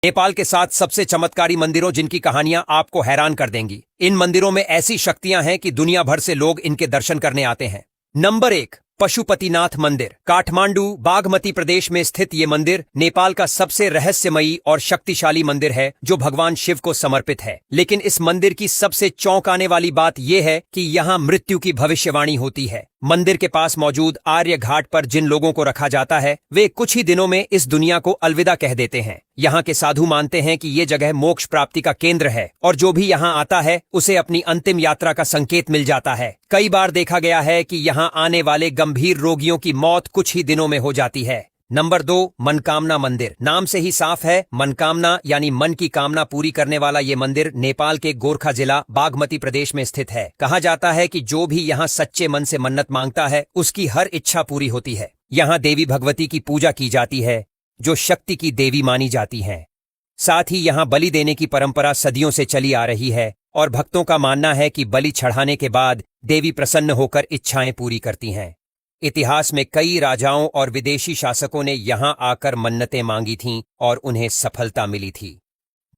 नेपाल के 7 सबसे चमत्कारी मंदिरों जिनकी कहानियां आपको हैरान कर देंगी। इन मंदिरों में ऐसी शक्तियां हैं कि दुनिया भर से लोग इनके दर्शन करने आते हैं। नंबर 1, पशुपतिनाथ मंदिर। काठमांडू, बागमती प्रदेश में स्थित ये मंदिर नेपाल का सबसे रहस्यमयी और शक्तिशाली मंदिर है जो भगवान शिव को समर्पित है। लेकिन इस मंदिर की सबसे चौंकाने वाली बात यह है कि यहाँ मृत्यु की भविष्यवाणी होती है। मंदिर के पास मौजूद आर्य घाट पर जिन लोगों को रखा जाता है वे कुछ ही दिनों में इस दुनिया को अलविदा कह देते हैं। यहाँ के साधु मानते हैं कि ये जगह मोक्ष प्राप्ति का केंद्र है और जो भी यहाँ आता है उसे अपनी अंतिम यात्रा का संकेत मिल जाता है। कई बार देखा गया है कि यहाँ आने वाले गंभीर रोगियों की मौत कुछ ही दिनों में हो जाती है। नंबर 2, मनकामना मंदिर। नाम से ही साफ है, मनकामना यानी मन की कामना पूरी करने वाला ये मंदिर नेपाल के गोरखा जिला बागमती प्रदेश में स्थित है। कहा जाता है कि जो भी यहाँ सच्चे मन से मन्नत मांगता है उसकी हर इच्छा पूरी होती है। यहाँ देवी भगवती की पूजा की जाती है जो शक्ति की देवी मानी जाती हैं। साथ ही यहाँ बलि देने की परंपरा सदियों से चली आ रही है और भक्तों का मानना है कि बलि चढ़ाने के बाद देवी प्रसन्न होकर इच्छाएं पूरी करती हैं। इतिहास में कई राजाओं और विदेशी शासकों ने यहाँ आकर मन्नतें मांगी थीं और उन्हें सफलता मिली थी।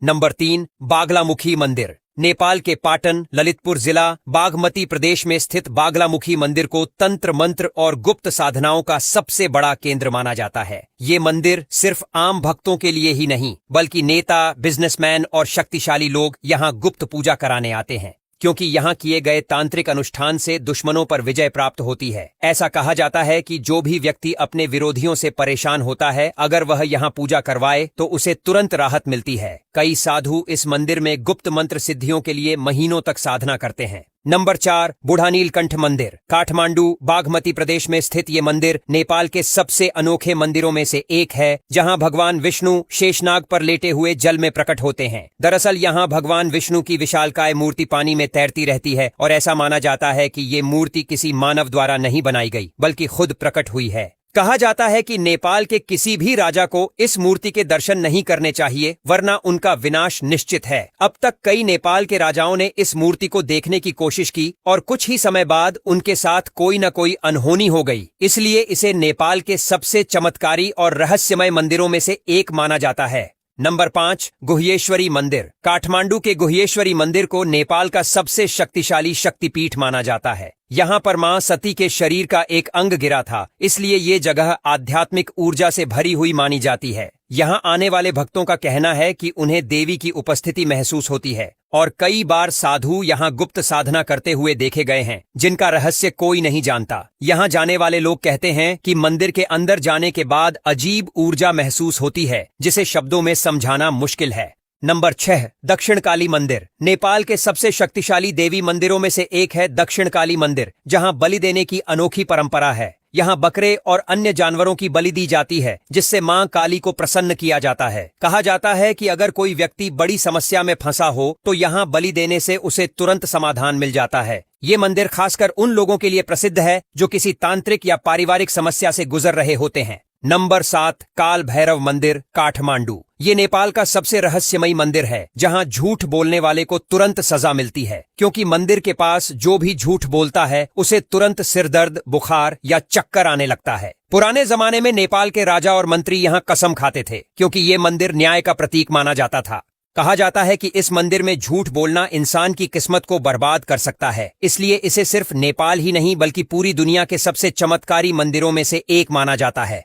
नंबर 3, बागलामुखी मंदिर। नेपाल के पाटन, ललितपुर जिला, बागमती प्रदेश में स्थित बागलामुखी मंदिर को तंत्र मंत्र और गुप्त साधनाओं का सबसे बड़ा केंद्र माना जाता है। ये मंदिर सिर्फ आम भक्तों के लिए ही नहीं बल्कि नेता, बिजनेसमैन और शक्तिशाली लोग यहाँ गुप्त पूजा कराने आते हैं, क्योंकि यहाँ किए गए तांत्रिक अनुष्ठान से दुश्मनों पर विजय प्राप्त होती है। ऐसा कहा जाता है कि जो भी व्यक्ति अपने विरोधियों से परेशान होता है, अगर वह यहाँ पूजा करवाए तो उसे तुरंत राहत मिलती है। कई साधु इस मंदिर में गुप्त मंत्र सिद्धियों के लिए महीनों तक साधना करते हैं। नंबर 4, बुढ़ानीलकंठ मंदिर। काठमांडू, बागमती प्रदेश में स्थित ये मंदिर नेपाल के सबसे अनोखे मंदिरों में से एक है, जहां भगवान विष्णु शेषनाग पर लेटे हुए जल में प्रकट होते हैं। दरअसल यहां भगवान विष्णु की विशालकाय मूर्ति पानी में तैरती रहती है और ऐसा माना जाता है कि ये मूर्ति किसी मानव द्वारा नहीं बनाई गई बल्कि खुद प्रकट हुई है। कहा जाता है कि नेपाल के किसी भी राजा को इस मूर्ति के दर्शन नहीं करने चाहिए वरना उनका विनाश निश्चित है। अब तक कई नेपाल के राजाओं ने इस मूर्ति को देखने की कोशिश की और कुछ ही समय बाद उनके साथ कोई न कोई अनहोनी हो गई। इसलिए इसे नेपाल के सबसे चमत्कारी और रहस्यमय मंदिरों में से एक माना जाता है। नंबर 5, गुह्येश्वरी मंदिर। काठमांडू के गुह्येश्वरी मंदिर को नेपाल का सबसे शक्तिशाली शक्तिपीठ माना जाता है। यहाँ पर मां सती के शरीर का एक अंग गिरा था, इसलिए ये जगह आध्यात्मिक ऊर्जा से भरी हुई मानी जाती है। यहाँ आने वाले भक्तों का कहना है कि उन्हें देवी की उपस्थिति महसूस होती है और कई बार साधु यहाँ गुप्त साधना करते हुए देखे गए हैं जिनका रहस्य कोई नहीं जानता। यहाँ जाने वाले लोग कहते हैं कि मंदिर के अंदर जाने के बाद अजीब ऊर्जा महसूस होती है जिसे शब्दों में समझाना मुश्किल है। नंबर 6, दक्षिण काली मंदिर। नेपाल के सबसे शक्तिशाली देवी मंदिरों में से एक है दक्षिण काली मंदिर, जहां बलि देने की अनोखी परंपरा है। यहाँ बकरे और अन्य जानवरों की बलि दी जाती है जिससे मां काली को प्रसन्न किया जाता है। कहा जाता है कि अगर कोई व्यक्ति बड़ी समस्या में फंसा हो तो यहाँ बलि देने से उसे तुरंत समाधान मिल जाता है। ये मंदिर खासकर उन लोगों के लिए प्रसिद्ध है जो किसी तांत्रिक या पारिवारिक समस्या से गुजर रहे होते हैं। नंबर 7, काल भैरव मंदिर, काठमांडू। ये नेपाल का सबसे रहस्यमयी मंदिर है जहां झूठ बोलने वाले को तुरंत सजा मिलती है, क्योंकि मंदिर के पास जो भी झूठ बोलता है उसे तुरंत सिरदर्द, बुखार या चक्कर आने लगता है। पुराने जमाने में नेपाल के राजा और मंत्री यहाँ कसम खाते थे क्योंकि ये मंदिर न्याय का प्रतीक माना जाता था। कहा जाता है कि इस मंदिर में झूठ बोलना इंसान की किस्मत को बर्बाद कर सकता है, इसलिए इसे सिर्फ नेपाल ही नहीं बल्कि पूरी दुनिया के सबसे चमत्कारी मंदिरों में से एक माना जाता है।